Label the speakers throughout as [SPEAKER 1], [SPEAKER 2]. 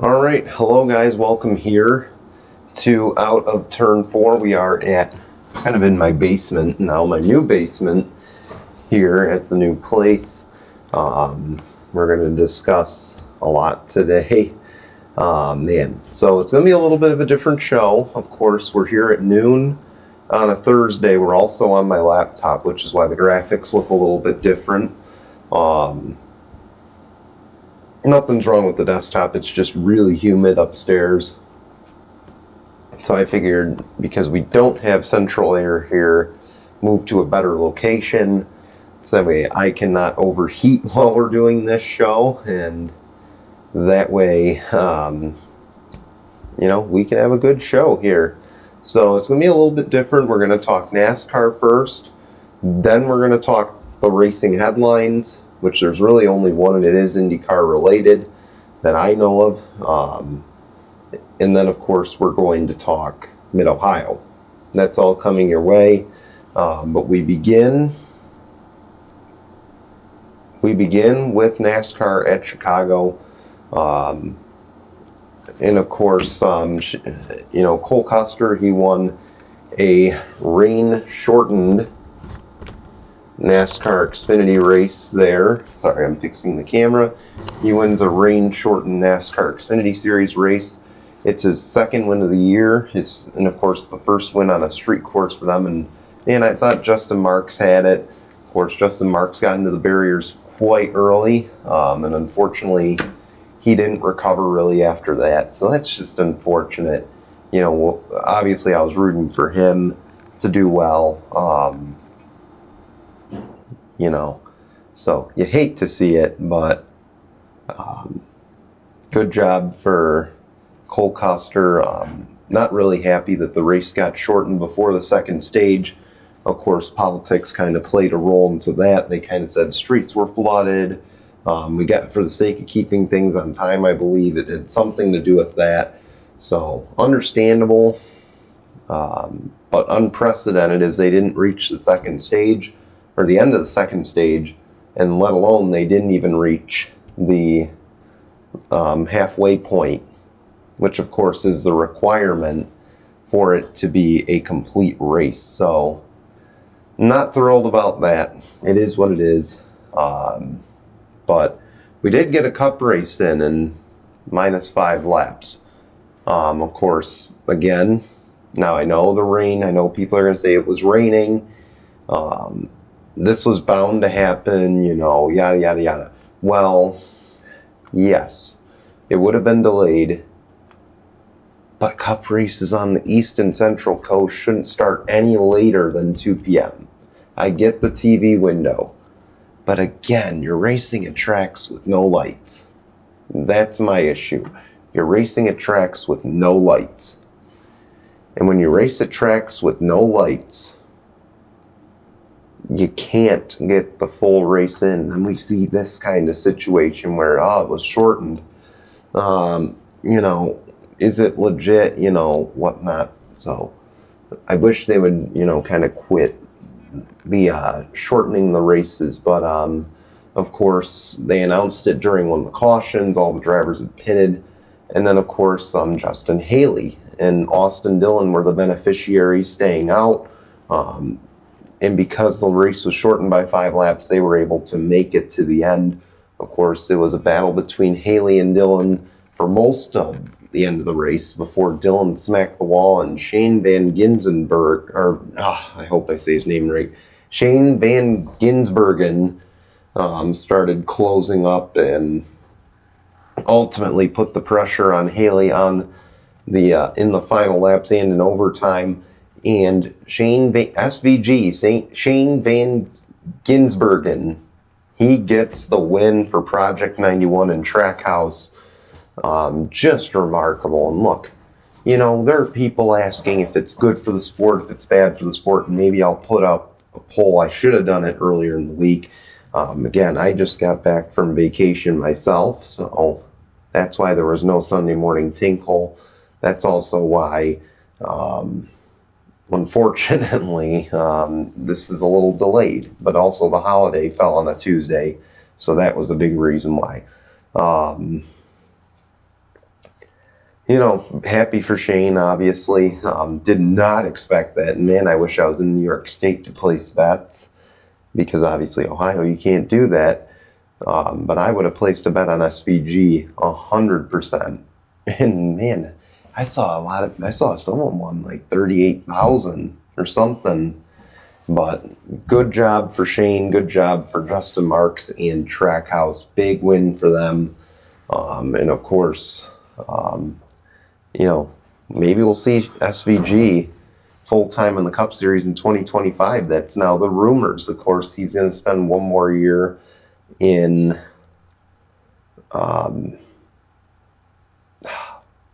[SPEAKER 1] All right, hello guys, welcome here to Out of Turn 4. We are at kind of in my basement now, my new basement here at the new place. We're going to discuss a lot today. So it's going to be a little bit of a different show. Of course, we're here at noon on a Thursday. We're also on my laptop, which is why the graphics look a little bit different. Nothing's wrong with the desktop, it's just really humid upstairs. So I figured, because we don't have central air here, move to a better location, so that way I cannot overheat while we're doing this show, and that way, we can have a good show here. So it's going to be a little bit different. We're going to talk NASCAR first, then we're going to talk the racing headlines, which there's really only one, and it is IndyCar related that I know of. And then, of course, we're going to talk Mid-Ohio. That's all coming your way. But we begin with NASCAR at Chicago. And, of course, Cole Custer, he won a rain-shortened NASCAR Xfinity race there. Sorry, I'm fixing the camera. He wins a rain-shortened NASCAR Xfinity Series race. It's his second win of the year, and of course the first win on a street course for them. And I thought Justin Marks had it. Of course, Justin Marks got into the barriers quite early, and unfortunately, he didn't recover really after that. So that's just unfortunate. Obviously I was rooting for him to do well. So you hate to see it, but good job for Cole Custer. Not really happy that the race got shortened before the second stage. Of course, politics kind of played a role into that. They kind of said streets were flooded. We got, for the sake of keeping things on time, I believe it had something to do with that. So understandable, but unprecedented as they didn't reach the second stage, or the end of the second stage, and let alone they didn't even reach the halfway point, which of course is the requirement for it to be a complete race. So not thrilled about that. It is what it is. But we did get a cup race in -5 laps. Of course, again, now I know the rain. I know people are going to say it was raining. This was bound to happen, yada, yada, yada. Well, yes, it would have been delayed. But cup races on the east and central coast shouldn't start any later than 2 p.m. I get the TV window. But again, you're racing at tracks with no lights. That's my issue. You're racing at tracks with no lights. And when you race at tracks with no lights, you can't get the full race in. And we see this kind of situation where, it was shortened. Is it legit? Whatnot. So I wish they would, kind of quit the shortening the races. But of course, they announced it during one of the cautions. All the drivers had pitted. And then, of course, Justin Haley and Austin Dillon were the beneficiaries staying out. And because the race was shortened by 5 laps, they were able to make it to the end. Of course, it was a battle between Haley and Dillon for most of the end of the race before Dillon smacked the wall and Shane Van Gisbergen, I hope I say his name right, Shane Van Gisbergen started closing up and ultimately put the pressure on Haley on the in the final laps and in overtime. And Shane Van Gisbergen, he gets the win for Project 91 in Trackhouse. Just remarkable. And look, there are people asking if it's good for the sport, if it's bad for the sport, and maybe I'll put up a poll. I should have done it earlier in the week. Again, I just got back from vacation myself, so that's why there was no Sunday morning Tinkle. That's also why, unfortunately, this is a little delayed, but also the holiday fell on a Tuesday, so that was a big reason why. Happy for Shane, obviously. Did not expect that. And man, I wish I was in New York State to place bets because obviously Ohio, you can't do that. But I would have placed a bet on SVG 100%. And man, I saw someone won like 38,000 or something. But good job for Shane, good job for Justin Marks and Trackhouse. Big win for them. And of course, um, you know, maybe we'll see SVG full time in the Cup Series in 2025. That's now the rumors. Of course, he's going to spend one more year in um,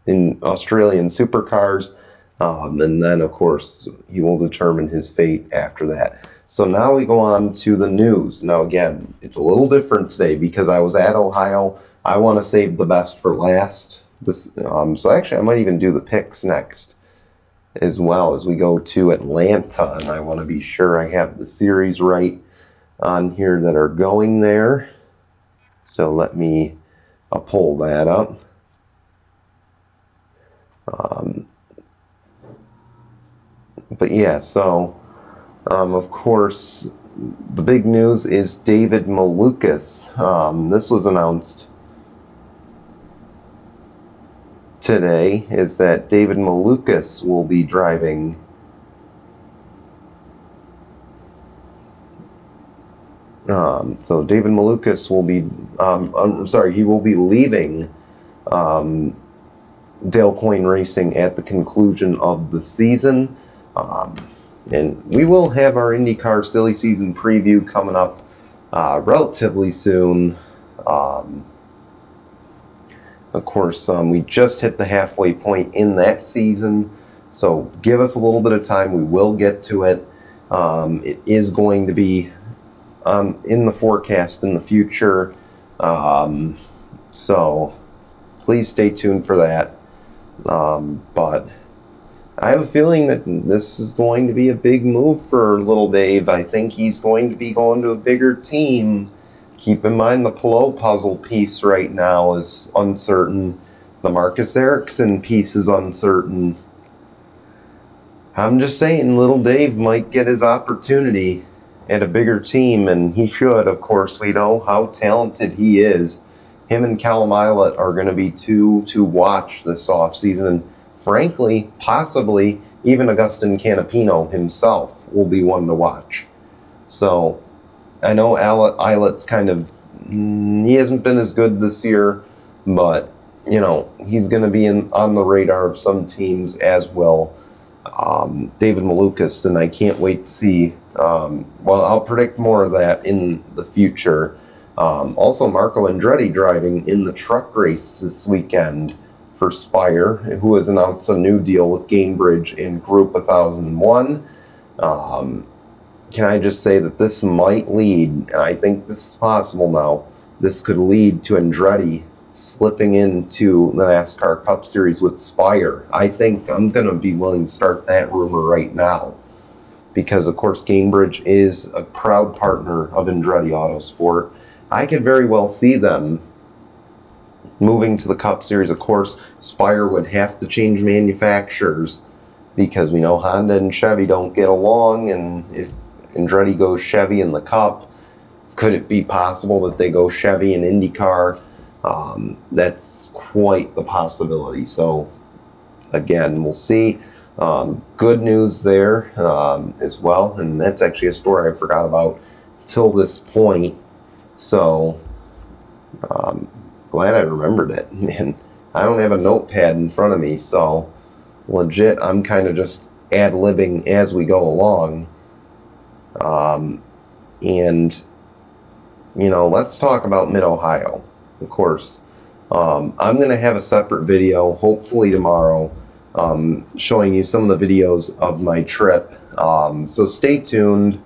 [SPEAKER 1] Australian supercars, and then of course he will determine his fate after that. So now we go on to the news. Now again, it's a little different today because I was at Ohio. I want to save the best for last. So actually, I might even do the picks next, as well as we go to Atlanta, and I want to be sure I have the series right on here that are going there. So let me pull that up. But yeah, so of course, the big news is David Malukas. This was announced today, is that David Malukas will be driving so David Malukas will be I'm sorry, he will be leaving Dale Coyne Racing at the conclusion of the season. And we will have our IndyCar silly season preview coming up relatively soon. Of course, we just hit the halfway point in that season, so give us a little bit of time. We will get to it. It is going to be in the forecast in the future, so please stay tuned for that. But I have a feeling that this is going to be a big move for little Dave. I think he's going to be going to a bigger team. Keep in mind the Pelot puzzle piece right now is uncertain. The Marcus Ericsson piece is uncertain. I'm just saying little Dave might get his opportunity at a bigger team, and he should. Of course, we know how talented he is. Him and Callum Ilott are going to be two to watch this offseason, and frankly, possibly even Agustin Canapino himself will be one to watch. So I know Ilott's kind of, he hasn't been as good this year, but he's going to be on the radar of some teams, as will David Malukas, and I can't wait to see. Well, I'll predict more of that in the future. Also, Marco Andretti driving in the truck race this weekend for Spire, who has announced a new deal with Gainbridge in Group 1001. Can I just say that this might lead, and I think this is possible now, this could lead to Andretti slipping into the NASCAR Cup Series with Spire. I think I'm going to be willing to start that rumor right now, because of course Gainbridge is a proud partner of Andretti Autosport. I could very well see them moving to the Cup Series. Of course, Spire would have to change manufacturers because we know Honda and Chevy don't get along, and if Andretti goes Chevy in the Cup, could it be possible that they go Chevy in IndyCar? That's quite the possibility. So again, we'll see. Good news there as well, and that's actually a story I forgot about till this point. So glad I remembered it. Man, I don't have a notepad in front of me, so legit, I'm kind of just ad-libbing as we go along. And let's talk about Mid-Ohio. Of course, I'm going to have a separate video, hopefully tomorrow, showing you some of the videos of my trip. So stay tuned.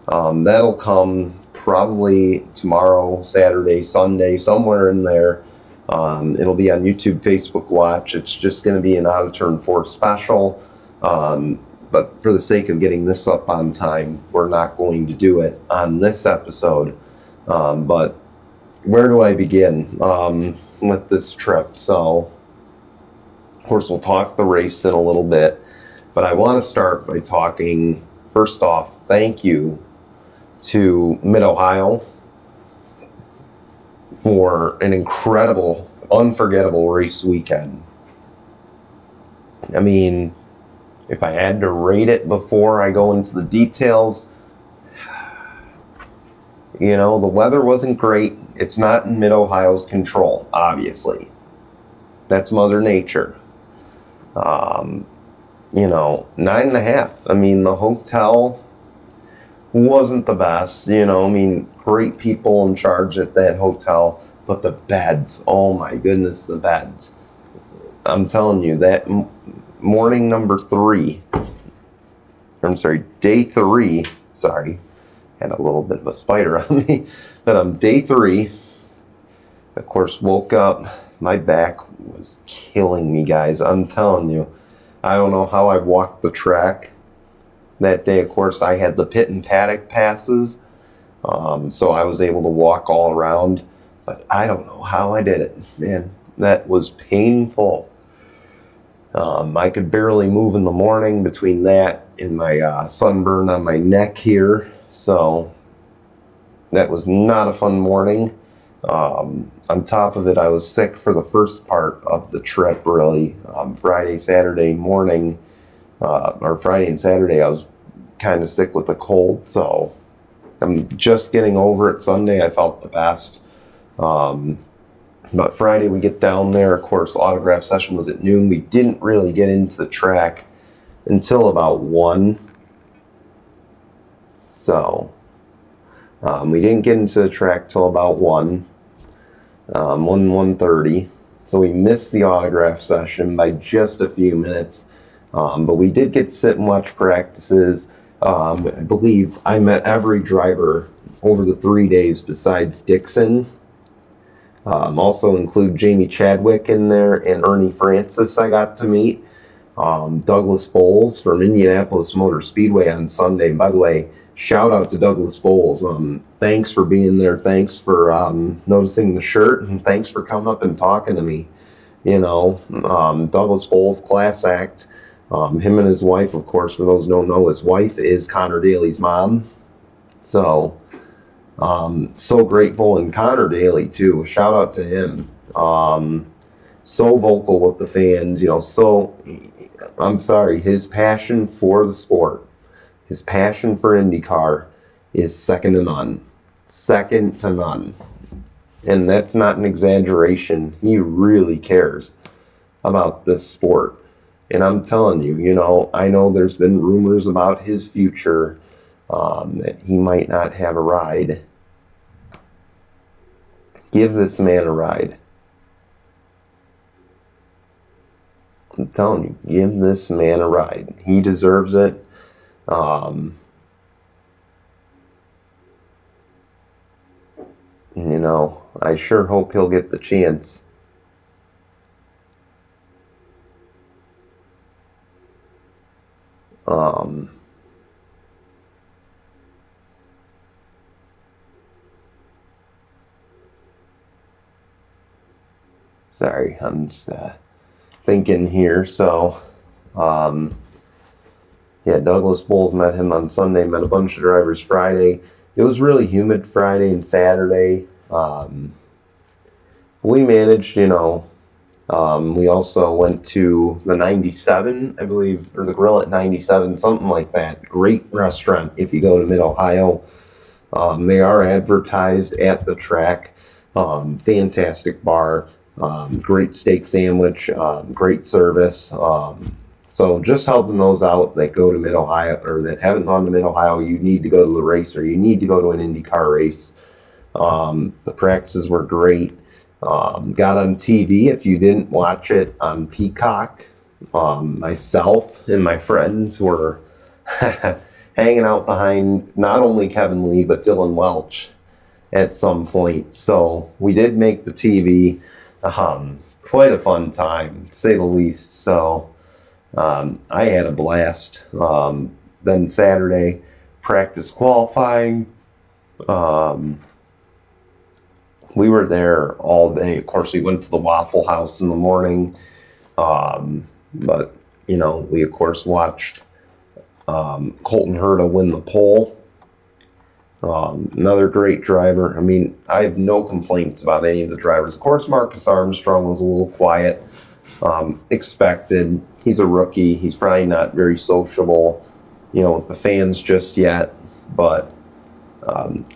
[SPEAKER 1] That'll come probably tomorrow, Saturday, Sunday, somewhere in there. It'll be on YouTube, Facebook Watch. It's just going to be an Out of Turn 4 special. But for the sake of getting this up on time, we're not going to do it on this episode. But where do I begin with this trip? So course, we'll talk the race in a little bit, but I want to start by talking, first off, thank you to Mid-Ohio for an incredible, unforgettable race weekend. I mean, if I had to rate it before I go into the details, you know, the weather wasn't great. It's not in Mid-Ohio's control, obviously. That's Mother Nature. You know, 9.5. I mean, the hotel wasn't the best, you know, I mean, great people in charge at that hotel, but the beds, oh my goodness, the beds. I'm telling you, that morning number 3, I'm sorry, day 3, sorry, had a little bit of a spider on me, but day 3, of course, woke up, my back was killing me, guys, I'm telling you. I don't know how I walked the track that day. Of course, I had the pit and paddock passes, so I was able to walk all around, but I don't know how I did it. Man, that was painful. I could barely move in the morning between that and my sunburn on my neck here, so that was not a fun morning. On top of it, I was sick for the first part of the trip, really. Friday, Saturday morning, or Friday and Saturday, I was kind of sick with a cold, so I'm just getting over it. Sunday, I felt the best. But Friday, we get down there. Of course, autograph session was at noon. We didn't really get into the track until about 1. So, we didn't get into the track till about 1:30. So we missed the autograph session by just a few minutes. But we did get to sit and watch practices. I believe I met every driver over the 3 days besides Dixon. Also include Jamie Chadwick in there and Ernie Francis I got to meet. Douglas Bowles from Indianapolis Motor Speedway on Sunday. And by the way, shout out to Douglas Bowles. Thanks for being there. Thanks for noticing the shirt, and thanks for coming up and talking to me. You know, Douglas Bowles, class act. Him and his wife, of course, for those who don't know, his wife is Connor Daly's mom. So, so grateful. And Connor Daly, too. Shout out to him. So vocal with the fans, you know, I'm sorry, his passion for the sport, his passion for IndyCar is second to none. Second to none. And that's not an exaggeration. He really cares about this sport. And I'm telling you, you know, I know there's been rumors about his future, that he might not have a ride. Give this man a ride. I'm telling you, give this man a ride. He deserves it. You know, I sure hope he'll get the chance. Sorry, I'm just thinking here. So, yeah, Douglas Bowles, met him on Sunday, met a bunch of drivers Friday. It was really humid Friday and Saturday. We managed, you know. We also went to the 97, I believe, or the Grill at 97, something like that. Great restaurant if you go to Mid-Ohio. They are advertised at the track. Fantastic bar. Great steak sandwich. Great service. So just helping those out that go to Mid-Ohio, or that haven't gone to Mid-Ohio, you need to go to the race, or you need to go to an IndyCar race. The practices were great. Got on TV. If you didn't watch it on Peacock, myself and my friends were hanging out behind not only Kevin Lee, but Dylan Welch at some point. So we did make the TV. Quite a fun time, to say the least. So I had a blast. Then Saturday, practice qualifying. We were there all day. Of course, we went to the Waffle House in the morning. But, we of course watched Colton Herta win the pole. Another great driver. I mean, I have no complaints about any of the drivers. Of course, Marcus Armstrong was a little quiet. Expected. He's a rookie. He's probably not very sociable, with the fans just yet. But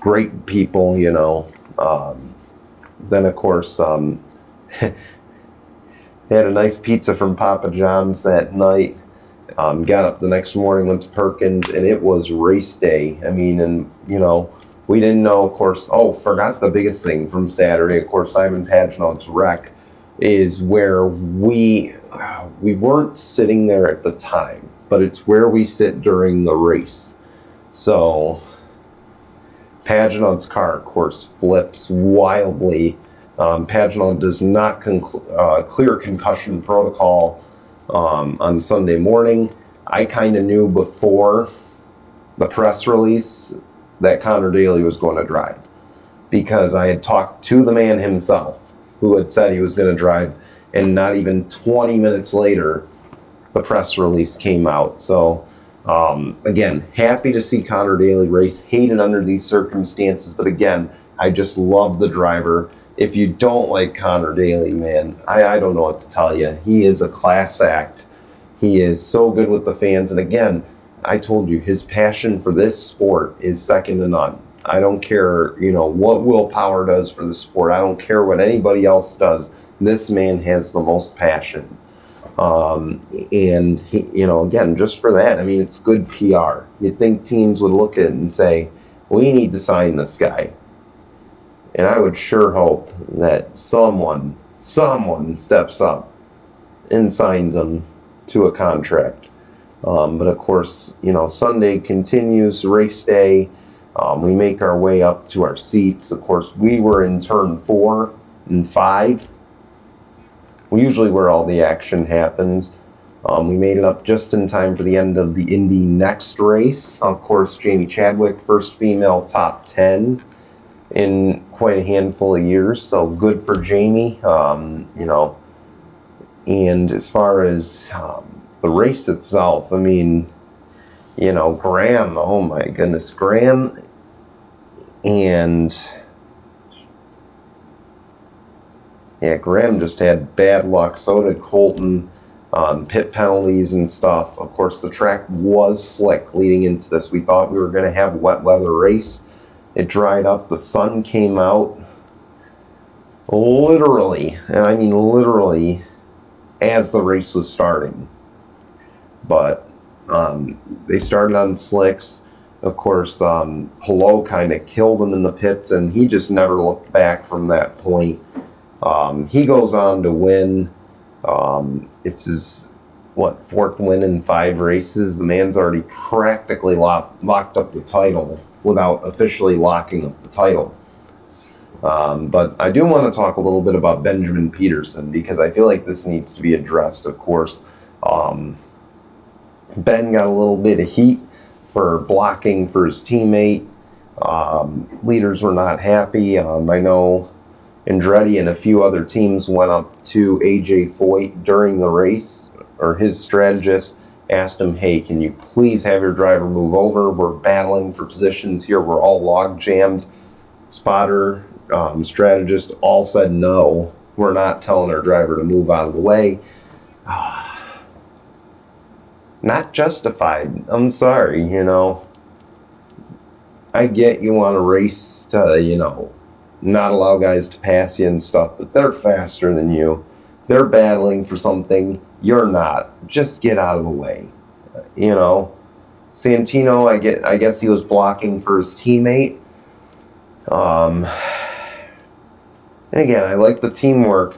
[SPEAKER 1] great people, Then, of course, had a nice pizza from Papa John's that night. Got up the next morning, went to Perkins, and it was race day. I mean, and, we didn't know, of course. Oh, forgot the biggest thing from Saturday. Of course, Simon Pagenaud's wreck is where we weren't sitting there at the time, but it's where we sit during the race. So Pagenaud's car, of course, flips wildly. Pagenaud does not clear concussion protocol on Sunday morning. I kind of knew before the press release that Connor Daly was going to drive, because I had talked to the man himself who had said he was going to drive, and not even 20 minutes later, the press release came out. So, again, happy to see Connor Daly race. Hated under these circumstances, but again, I just love the driver. If you don't like Connor Daly, man, I don't know what to tell you. He is a class act. He is so good with the fans. And again, I told you, his passion for this sport is second to none. I don't care, what willpower does for the sport. I don't care what anybody else does. This man has the most passion. And he, again, just for that, I mean, it's good PR. You'd think teams would look at it and say, we need to sign this guy. And I would sure hope that someone steps up and signs him to a contract. But of course, Sunday continues, race day. We make our way up to our seats. Of course, we were in turn 4 and 5. Usually where all the action happens. We made it up just in time for the end of the Indy next race. Of course, Jamie Chadwick, first female top 10 in quite a handful of years, so good for Jamie. And as far as the race itself, I mean, Graham, oh my goodness, Graham, and Graham just had bad luck. So did Colton. Pit penalties and stuff. Of course, the track was slick leading into this. We thought we were going to have a wet weather race. It dried up. The sun came out literally, and I mean literally, as the race was starting. But they started on slicks. Of course, Pelot kind of killed him in the pits, and he just never looked back from that point. He goes on to win. It's his, 4th win in 5 races. The man's already practically locked up the title without officially locking up the title. But I do want to talk a little bit about Benjamin Peterson, because I feel like this needs to be addressed, of course. Ben got a little bit of heat for blocking for his teammate. Leaders were not happy. I know Andretti and a few other teams went up to AJ Foyt during the race, or his strategist asked him, hey, can you please have your driver move over? We're battling for positions here. We're all log jammed. Spotter, strategist all said no. We're not telling our driver to move out of the way. Not justified. I'm sorry, I get you want to race to, not allow guys to pass you and stuff, but they're faster than you. They're battling for something. You're not. Just get out of the way. Santino, I guess he was blocking for his teammate. And again, I like the teamwork,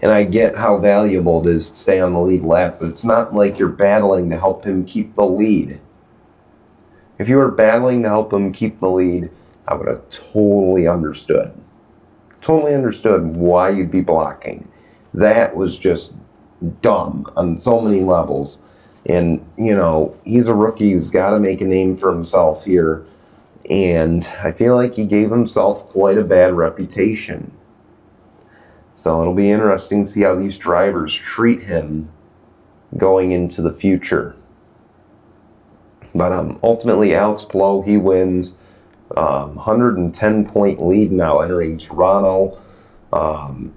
[SPEAKER 1] and I get how valuable it is to stay on the lead lap, but it's not like you're battling to help him keep the lead. If you were battling to help him keep the lead, I would have totally understood why you'd be blocking. That was just dumb on so many levels. And, he's a rookie who's got to make a name for himself here. And I feel like he gave himself quite a bad reputation. So it'll be interesting to see how these drivers treat him going into the future. But ultimately, Alex Palou, he wins. 110-point lead now entering Toronto. And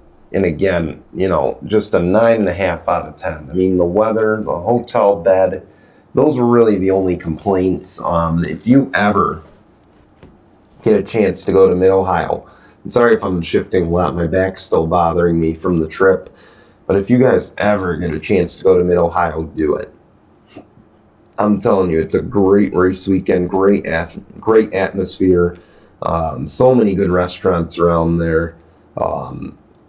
[SPEAKER 1] again, you know, just a 9.5 out of 10. I mean, the weather, the hotel bed, those were really the only complaints. If you ever get a chance to go to Mid-Ohio, I'm sorry if I'm shifting a lot, my back's still bothering me from the trip, but if you guys ever get a chance to go to Mid-Ohio, do it. I'm telling you, it's a great race weekend, great atmosphere, so many good restaurants around there,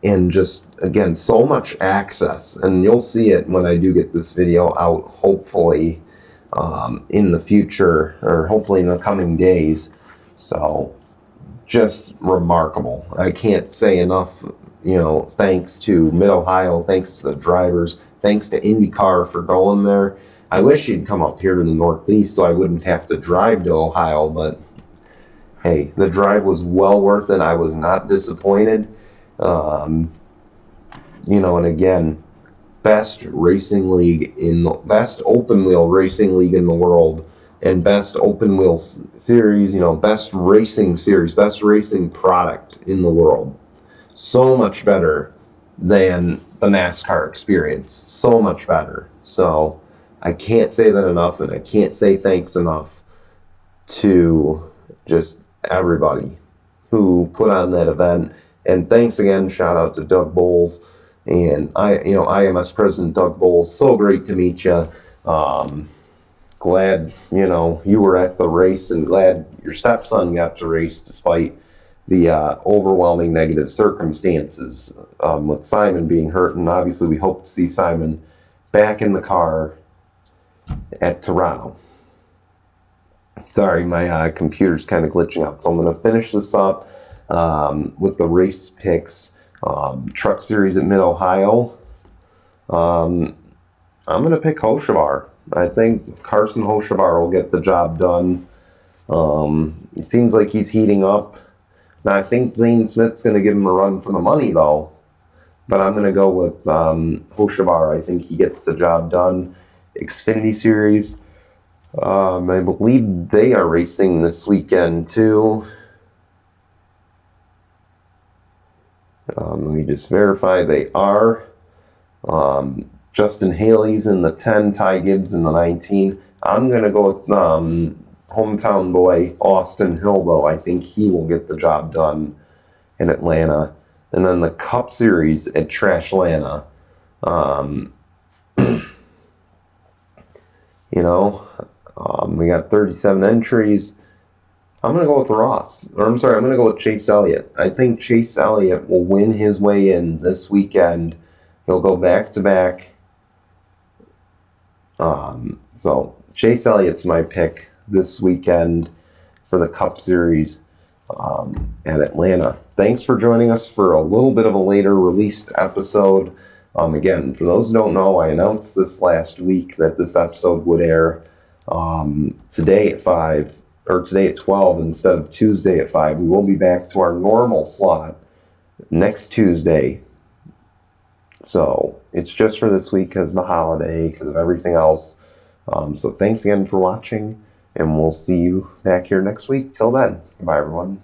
[SPEAKER 1] and just, again, so much access. And you'll see it when I do get this video out, hopefully, in the future, or hopefully in the coming days. So, just remarkable. I can't say enough, you know, thanks to Mid-Ohio, thanks to the drivers, thanks to IndyCar for going there. I wish you'd come up here to the Northeast so I wouldn't have to drive to Ohio, but hey, the drive was well worth it. I was not disappointed. You know, and again, best open wheel racing league in the world, and best open wheel series, you know, best racing series, best racing product in the world. So much better than the NASCAR experience. So much better. So I can't say that enough, and I can't say thanks enough to just everybody who put on that event. And thanks again, shout out to Doug Bowles and IMS President Doug Bowles. So great to meet you. Glad, you know, you were at the race, and glad your stepson got to race despite the overwhelming negative circumstances with Simon being hurt. And obviously we hope to see Simon back in the car at Toronto. Sorry, my computer's kind of glitching out. So I'm going to finish this up with the race picks. Truck Series at Mid-Ohio. I'm going to pick Hochevar. I think Carson Hochevar will get the job done. It seems like he's heating up. Now, I think Zane Smith's going to give him a run for the money, though. But I'm going to go with Hochevar. I think he gets the job done. Xfinity Series. I believe they are racing this weekend, too. Let me just verify they are. Justin Haley's in the 10, Ty Gibbs in the 19. I'm going to go with hometown boy Austin Hill, though. I think he will get the job done in Atlanta. And then the Cup Series at Trashlana. You know, we got 37 entries. I'm going to go with Ross. Or I'm sorry, I'm going to go with Chase Elliott. I think Chase Elliott will win his way in this weekend. He'll go back-to-back. So Chase Elliott's my pick this weekend for the Cup Series at Atlanta. Thanks for joining us for a little bit of a later released episode. Again, for those who don't know, I announced this last week that this episode would air today at 5, or today at 12 instead of Tuesday at 5. We will be back to our normal slot next Tuesday. So it's just for this week because of the holiday, because of everything else. So thanks again for watching, and we'll see you back here next week. Till then, bye everyone.